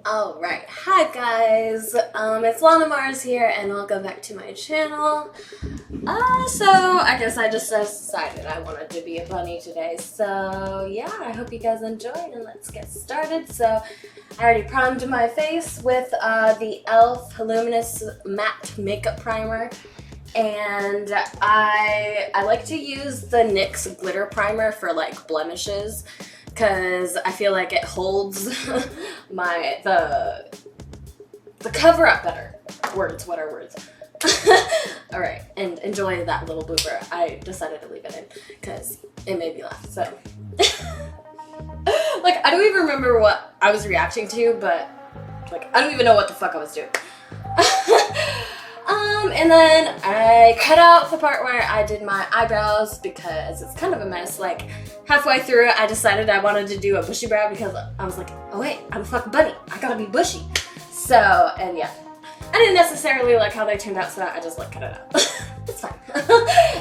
Alright, hi guys, it's Lana Mars here and welcome back to my channel. So I guess I just decided I wanted to be a bunny today, so yeah, I hope you guys enjoyed and let's get started. So I already primed my face with the e.l.f. Luminous Matte Makeup Primer, and I like to use the NYX Glitter Primer for like blemishes, because I feel like it holds the cover up better. Words, what are words? Alright, and enjoy that little blooper. I decided to leave it in because it made me laugh, so. Like, I don't even remember what I was reacting to, but like, I don't even know what the fuck I was doing. And then I cut out the part where I did my eyebrows because it's kind of a mess. Like, halfway through I decided I wanted to do a bushy brow because I was like, oh wait, I'm a fucking bunny, I gotta be bushy. So, and yeah, I didn't necessarily like how they turned out, so I just like cut it out. It's fine.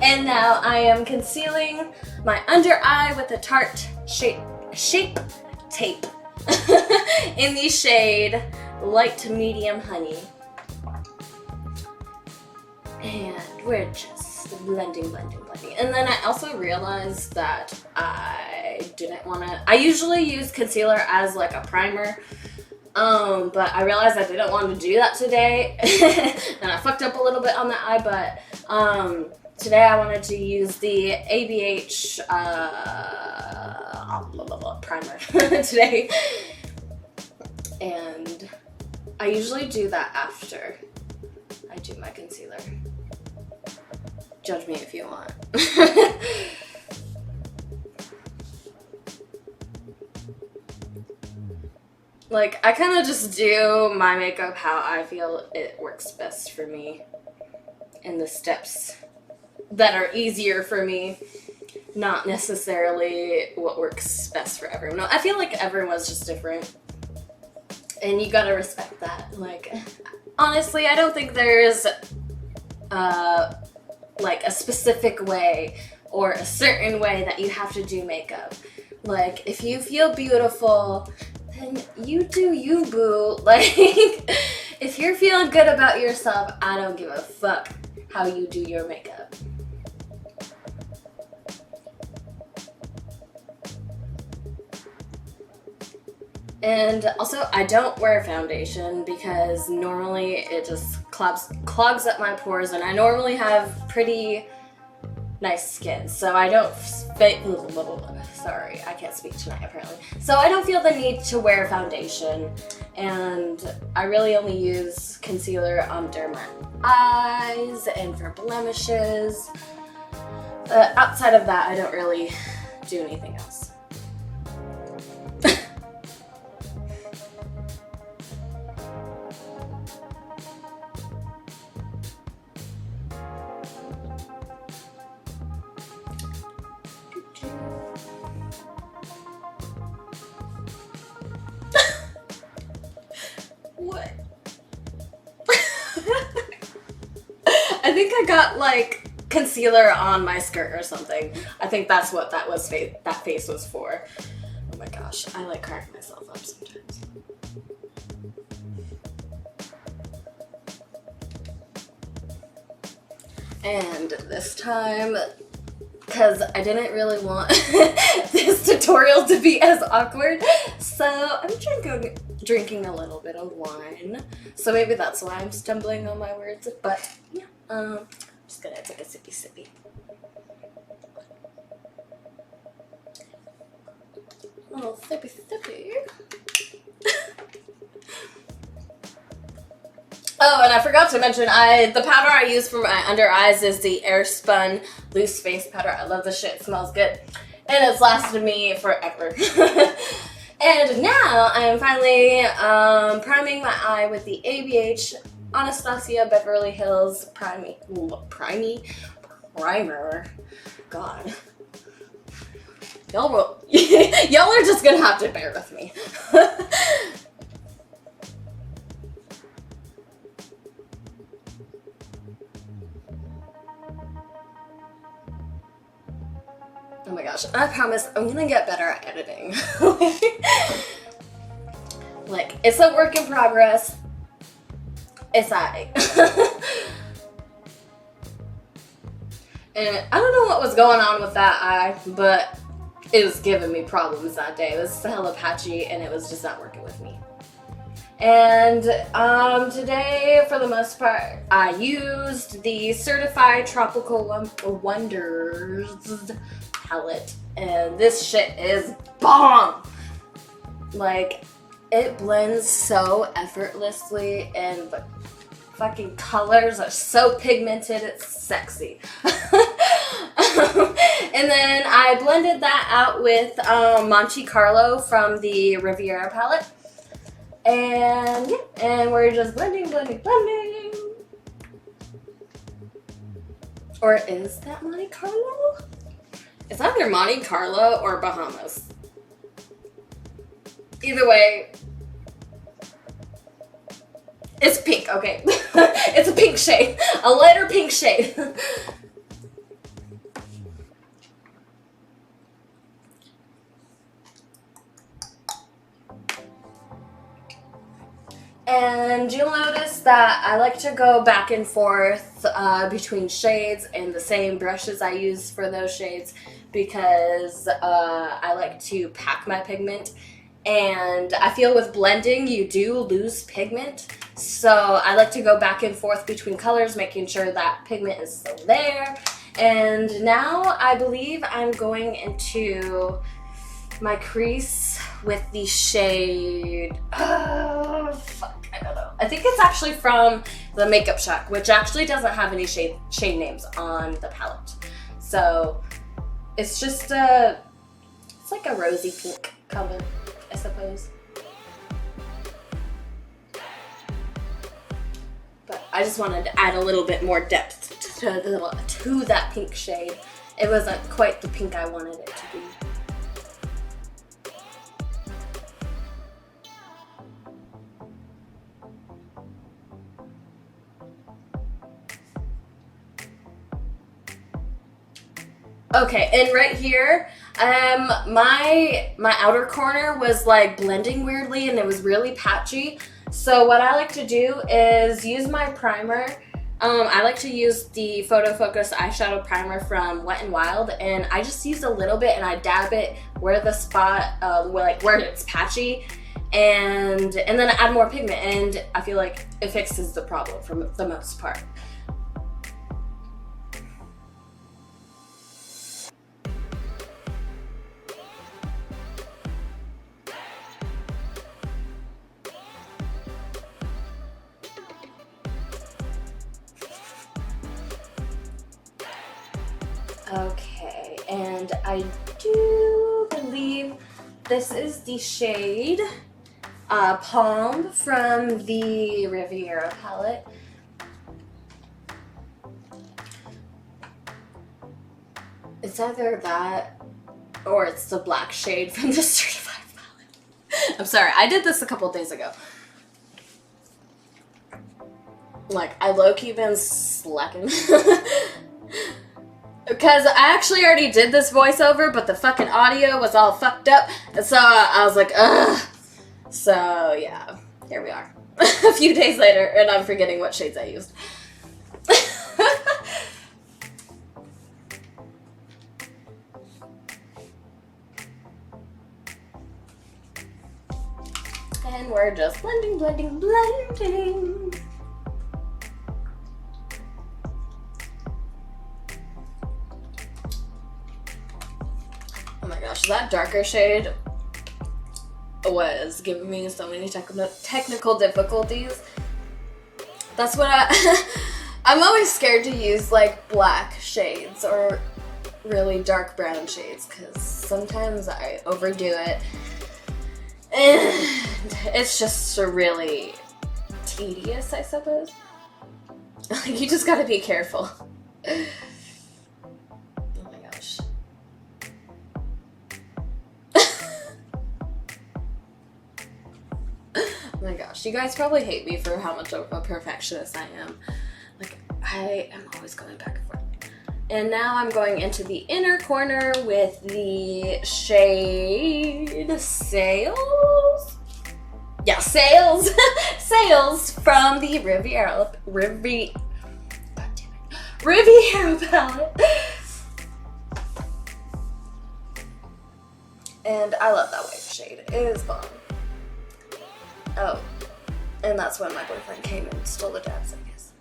And now I am concealing my under eye with a Tarte Shape Tape in the shade Light to Medium Honey. And we're just blending. And then I also realized that I didn't want to, I usually use concealer as like a primer, but I realized I didn't want to do that today. And I fucked up a little bit on the eye, but today I wanted to use the ABH primer today. And I usually do that after I do my concealer. Judge me if you want. Like, I kind of just do my makeup how I feel it works best for me, and the steps that are easier for me, not necessarily what works best for everyone. I feel like everyone's just different, and you gotta respect that. Like, honestly, I don't think there's like a specific way or a certain way that you have to do makeup. Like, if you feel beautiful, then you do you, boo. Like, if you're feeling good about yourself, I don't give a fuck how you do your makeup. And also, I don't wear foundation because normally it just clogs up my pores, and I normally have pretty nice skin, so I don't sorry, I can't speak tonight apparently. So I don't feel the need to wear foundation, and I really only use concealer under my eyes and for blemishes. Outside of that, I don't really do anything else. What? I think I got like concealer on my skirt or something. I think that's what that face was for. Oh my gosh, I like crack myself up sometimes. And this time, because I didn't really want this tutorial to be as awkward, so I'm drinking a little bit of wine. So maybe that's why I'm stumbling on my words, but yeah, I'm just gonna take a sippy. A little sippy. Oh, and I forgot to mention, the powder I use for my under eyes is the Airspun Loose Face Powder. I love this shit, it smells good. And it's lasted me forever. And now I'm finally priming my eye with the ABH Anastasia Beverly Hills Primer. God. Y'all are just gonna have to bear with me. Oh my gosh, I promise I'm gonna get better at editing. It's a work in progress. It's alright. And I don't know what was going on with that eye, but it was giving me problems that day. It was hella patchy and it was just not working with me. And today, for the most part, I used the Certified Tropical Wonders palette, and this shit is bomb! Like, it blends so effortlessly, and the fucking colors are so pigmented, it's sexy. And then I blended that out with Monte Carlo from the Riviera palette. And yeah, and we're just blending. Or is that Monte Carlo? It's either Monte Carlo or Bahamas. Either way, it's pink, okay. It's a pink shade, a lighter pink shade. And you'll notice that I like to go back and forth between shades and the same brushes I use for those shades because I like to pack my pigment. And I feel with blending, you do lose pigment. So I like to go back and forth between colors, making sure that pigment is still there. And now I believe I'm going into my crease with the shade, fuck, I don't know. I think it's actually from the Makeup Shack, which actually doesn't have any shade names on the palette. So it's just it's like a rosy pink color, I suppose. But I just wanted to add a little bit more depth to that pink shade. It wasn't quite the pink I wanted it to be. Okay, and right here, my outer corner was like blending weirdly and it was really patchy. So what I like to do is use my primer. I like to use the Photo Focus eyeshadow primer from Wet n Wild, and I just use a little bit and I dab it where the spot, where it's patchy, and then I add more pigment, and I feel like it fixes the problem for the most part. Okay, and I do believe this is the shade Palm from the Riviera palette. It's either that or it's the black shade from the Certified palette. I'm sorry, I did this a couple days ago. Like, I low-key been slacking. Because I actually already did this voiceover, but the fucking audio was all fucked up. And so I was like, ugh. So yeah, here we are. A few days later, and I'm forgetting what shades I used. And we're just blending. Oh my gosh, that darker shade was giving me so many technical difficulties. That's what I'm always scared to use like black shades or really dark brown shades because sometimes I overdo it and it's just really tedious, I suppose. You just gotta be careful. Oh my gosh, you guys probably hate me for how much of a perfectionist I am. Like, I am always going back and forth. And now I'm going into the inner corner with the shade Sails. yeah, sales, sales from the Riviera palette. And I love that white shade. It is bomb. Oh, and that's when my boyfriend came and stole the dabs, I guess.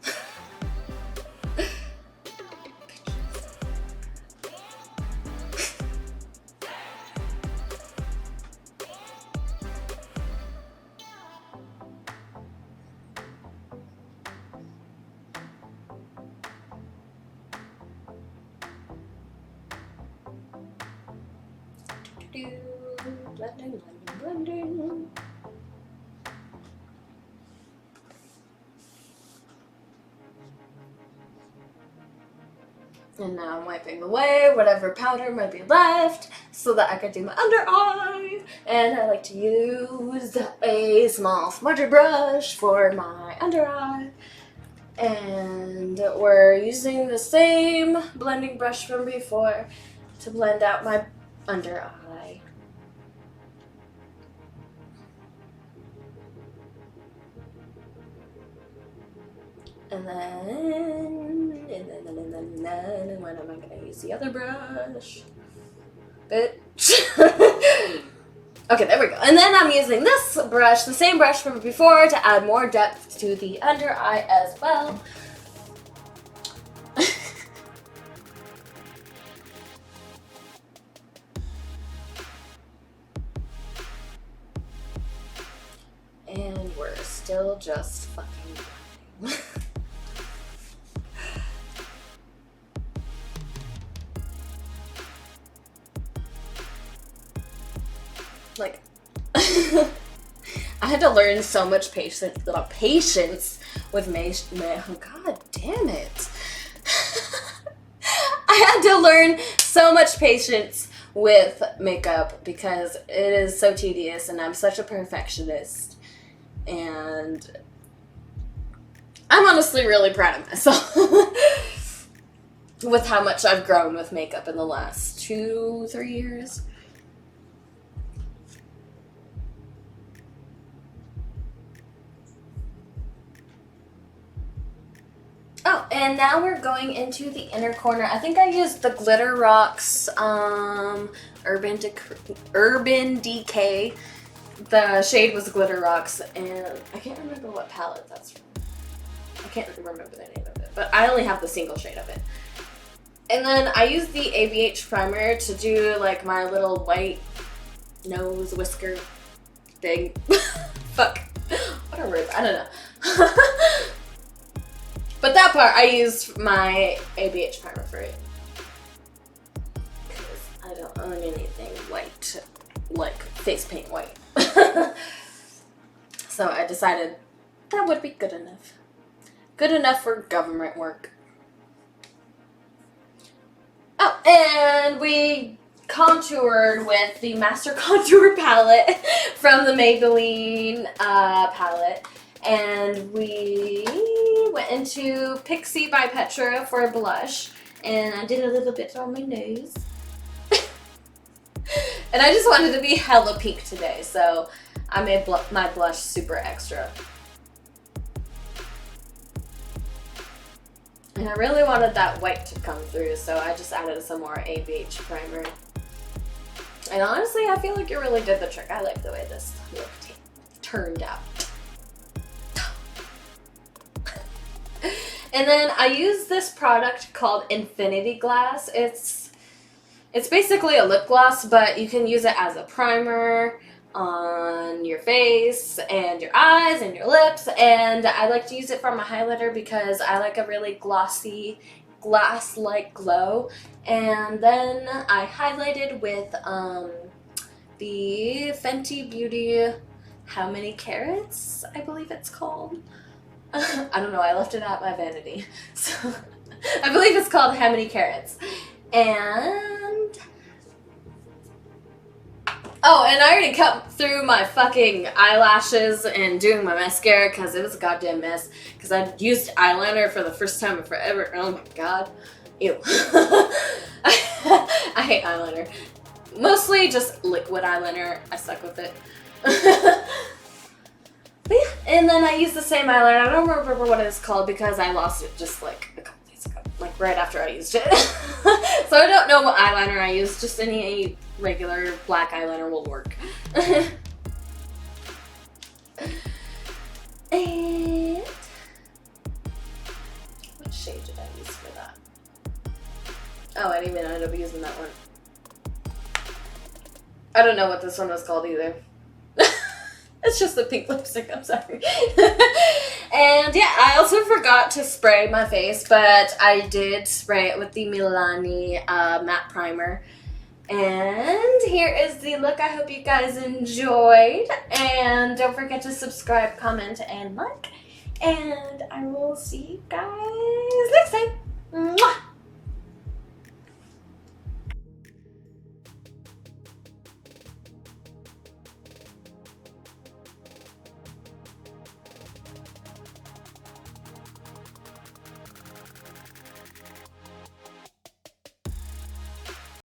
Blending, blending, blending. And now I'm wiping away whatever powder might be left so that I can do my under eye. And I like to use a small smudger brush for my under eye. And we're using the same blending brush from before to blend out my under eye. And then when am I gonna use the other brush? Bitch. Okay, there we go. And then I'm using this brush, the same brush from before, to add more depth to the under eye as well. And we're still just fucking blending. Like, I had to learn so much patience with oh god damn it. I had to learn so much patience with makeup because it is so tedious and I'm such a perfectionist. And I'm honestly really proud of myself with how much I've grown with makeup in the last 2-3 years. Oh, and now we're going into the inner corner. I think I used the Glitter Rocks Urban Decay. The shade was Glitter Rocks, and I can't remember what palette that's from. I can't remember the name of it, but I only have the single shade of it. And then I used the ABH primer to do like my little white nose whisker thing. Fuck. What a word. I don't know. But that part, I used my ABH primer for it. Because I don't own anything white, like face paint white. So I decided that would be good enough. Good enough for government work. Oh, and we contoured with the Master Contour palette from the Maybelline palette. And we went into Pixie by Petra for a blush. And I did a little bit on my nose. And I just wanted to be hella pink today, so I made my blush super extra. And I really wanted that white to come through, so I just added some more ABH primer. And honestly, I feel like it really did the trick. I like the way this look turned out. And then I use this product called Infinity Glass. It's basically a lip gloss, but you can use it as a primer on your face and your eyes and your lips. And I like to use it for my highlighter because I like a really glossy, glass-like glow. And then I highlighted with the Fenty Beauty How Many Carats, I believe it's called. I don't know, I left it at my vanity. So I believe it's called How Many Carats. And oh, and I already cut through my fucking eyelashes and doing my mascara because it was a goddamn mess. Because I used eyeliner for the first time in forever. Oh my god. Ew. I hate eyeliner. Mostly just liquid eyeliner. I suck with it. And then I used the same eyeliner. I don't remember what it's called because I lost it just like a couple days ago. Like right after I used it. So I don't know what eyeliner I used. Just any regular black eyeliner will work. And what shade did I use for that? Oh, I didn't even end up using that one. I don't know what this one was called either. It's just the pink lipstick, I'm sorry. And yeah, I also forgot to spray my face, but I did spray it with the Milani matte primer. And here is the look. I hope you guys enjoyed. And don't forget to subscribe, comment, and like. And I will see you guys next time. Mwah!